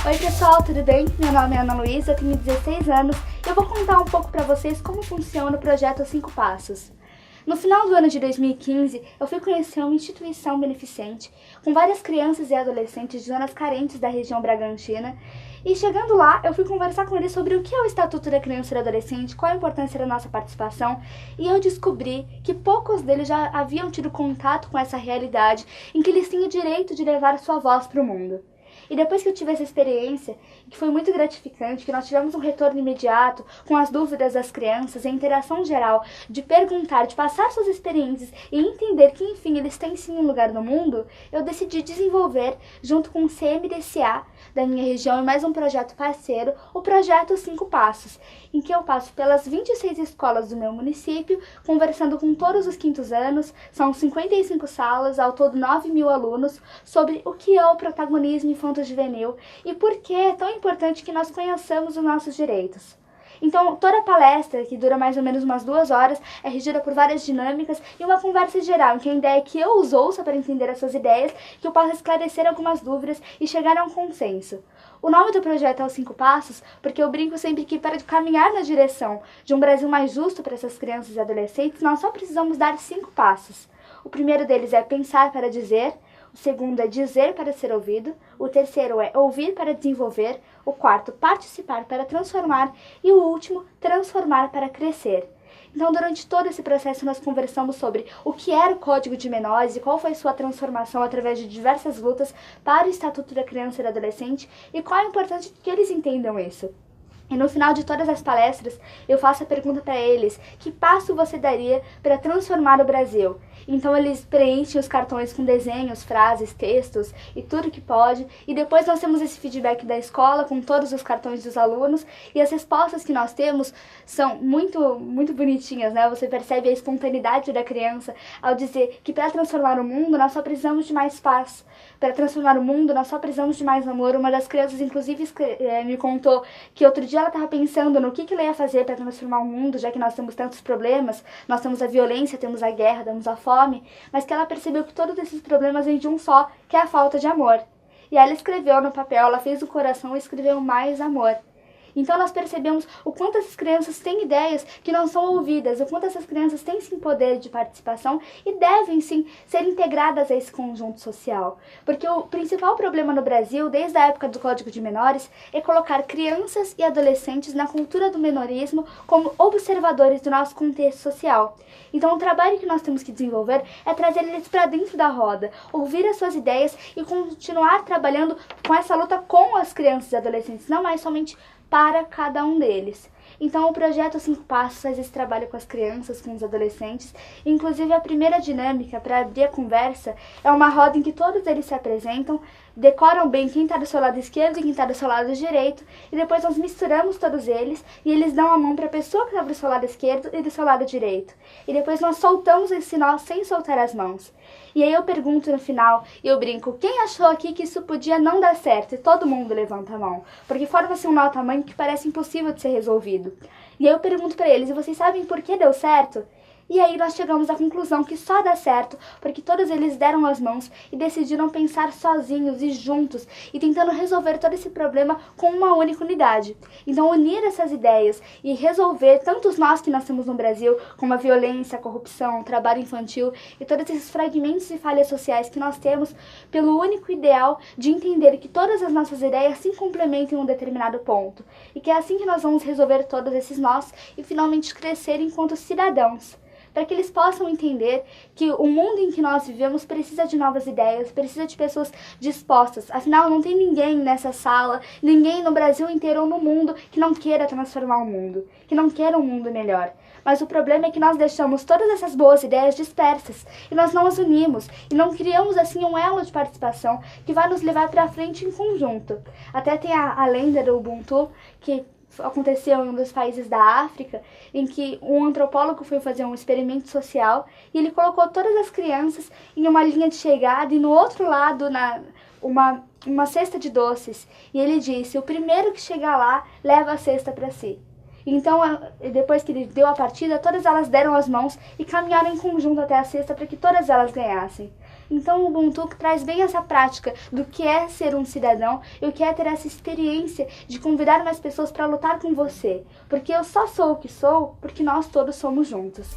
Oi pessoal, tudo bem? Meu nome é Ana Luísa, tenho 16 anos e eu vou contar um pouco para vocês como funciona o projeto 5 Passos. No final do ano de 2015, eu fui conhecer uma instituição beneficente com várias crianças e adolescentes de zonas carentes da região Bragantina. E chegando lá, eu fui conversar com eles sobre o que é o Estatuto da Criança e do Adolescente, qual a importância da nossa participação, e eu descobri que poucos deles já haviam tido contato com essa realidade em que eles têm o direito de levar sua voz para o mundo. E depois que eu tive essa experiência, que foi muito gratificante, que nós tivemos um retorno imediato com as dúvidas das crianças, a interação geral, de perguntar, de passar suas experiências e entender que, enfim, eles têm sim um lugar no mundo, eu decidi desenvolver, junto com o CMDCA da minha região e mais um projeto parceiro, o projeto 5 Passos, em que eu passo pelas 26 escolas do meu município, conversando com todos os quintos anos, são 55 salas, ao todo 9.000 alunos, sobre o que é o protagonismo infanto-juvenil e por que é tão importante que nós conheçamos os nossos direitos. Então, toda a palestra, que dura mais ou menos umas 2 horas, é regida por várias dinâmicas e uma conversa geral, em que a ideia é que eu os ouça para entender as suas ideias, que eu possa esclarecer algumas dúvidas e chegar a um consenso. O nome do projeto é os 5 Passos, porque eu brinco sempre que para caminhar na direção de um Brasil mais justo para essas crianças e adolescentes, nós só precisamos dar 5 passos. O primeiro deles é pensar para dizer, o segundo é dizer para ser ouvido, o terceiro é ouvir para desenvolver, o quarto, participar para transformar e o último, transformar para crescer. Então, durante todo esse processo, nós conversamos sobre o que era o Código de Menores e qual foi sua transformação através de diversas lutas para o Estatuto da Criança e do Adolescente e qual a importância de que eles entendam isso. E no final de todas as palestras, eu faço a pergunta para eles, que passo você daria para transformar o Brasil? Então eles preenchem os cartões com desenhos, frases, textos e tudo que pode. E depois nós temos esse feedback da escola com todos os cartões dos alunos. E as respostas que nós temos são muito bonitinhas, né? Você percebe a espontaneidade da criança ao dizer que para transformar o mundo nós só precisamos de mais paz. Para transformar o mundo nós só precisamos de mais amor. Uma das crianças, inclusive, me contou que outro dia ela estava pensando no que ela ia fazer para transformar o mundo, já que nós temos tantos problemas. Nós temos a violência, temos a guerra, temos a fome. Mas que ela percebeu que todos esses problemas vêm de um só, que é a falta de amor. E ela escreveu no papel, ela fez o coração e escreveu mais amor. Então nós percebemos o quanto essas crianças têm ideias que não são ouvidas, o quanto essas crianças têm sim poder de participação e devem sim ser integradas a esse conjunto social. Porque o principal problema no Brasil, desde a época do Código de Menores, é colocar crianças e adolescentes na cultura do menorismo como observadores do nosso contexto social. Então o trabalho que nós temos que desenvolver é trazer eles para dentro da roda, ouvir as suas ideias e continuar trabalhando com essa luta com as crianças e adolescentes, não mais somente para cada um deles. Então o projeto 5 Passos faz esse trabalho com as crianças, com os adolescentes. Inclusive a primeira dinâmica para abrir a conversa é uma roda em que todos eles se apresentam, decoram bem quem está do seu lado esquerdo e quem está do seu lado direito, e depois nós misturamos todos eles e eles dão a mão para a pessoa que está do seu lado esquerdo e do seu lado direito. E depois nós soltamos esse nó sem soltar as mãos. E aí eu pergunto no final, e eu brinco, quem achou aqui que isso podia não dar certo? E todo mundo levanta a mão, porque forma-se um nó tamanho que parece impossível de ser resolvido. E aí eu pergunto para eles, e vocês sabem por que deu certo? E aí nós chegamos à conclusão que só dá certo porque todos eles deram as mãos e decidiram pensar sozinhos e juntos e tentando resolver todo esse problema com uma única unidade. Então unir essas ideias e resolver tantos nós que nós temos no Brasil, como a violência, a corrupção, o trabalho infantil e todos esses fragmentos e falhas sociais que nós temos pelo único ideal de entender que todas as nossas ideias se complementam em um determinado ponto. E que é assim que nós vamos resolver todos esses nós e finalmente crescer enquanto cidadãos. Para que eles possam entender que o mundo em que nós vivemos precisa de novas ideias, precisa de pessoas dispostas. Afinal, não tem ninguém nessa sala, ninguém no Brasil inteiro ou no mundo que não queira transformar o mundo, que não queira um mundo melhor. Mas o problema é que nós deixamos todas essas boas ideias dispersas e nós não as unimos e não criamos assim um elo de participação que vai nos levar para frente em conjunto. Até tem a lenda do Ubuntu, que aconteceu em um dos países da África, em que um antropólogo foi fazer um experimento social e ele colocou todas as crianças em uma linha de chegada e no outro lado uma cesta de doces. E ele disse, o primeiro que chegar lá leva a cesta para si. Então, depois que ele deu a partida, todas elas deram as mãos e caminharam em conjunto até a cesta para que todas elas ganhassem. Então o Ubuntu traz bem essa prática do que é ser um cidadão e o que é ter essa experiência de convidar mais pessoas para lutar com você. Porque eu só sou o que sou porque nós todos somos juntos.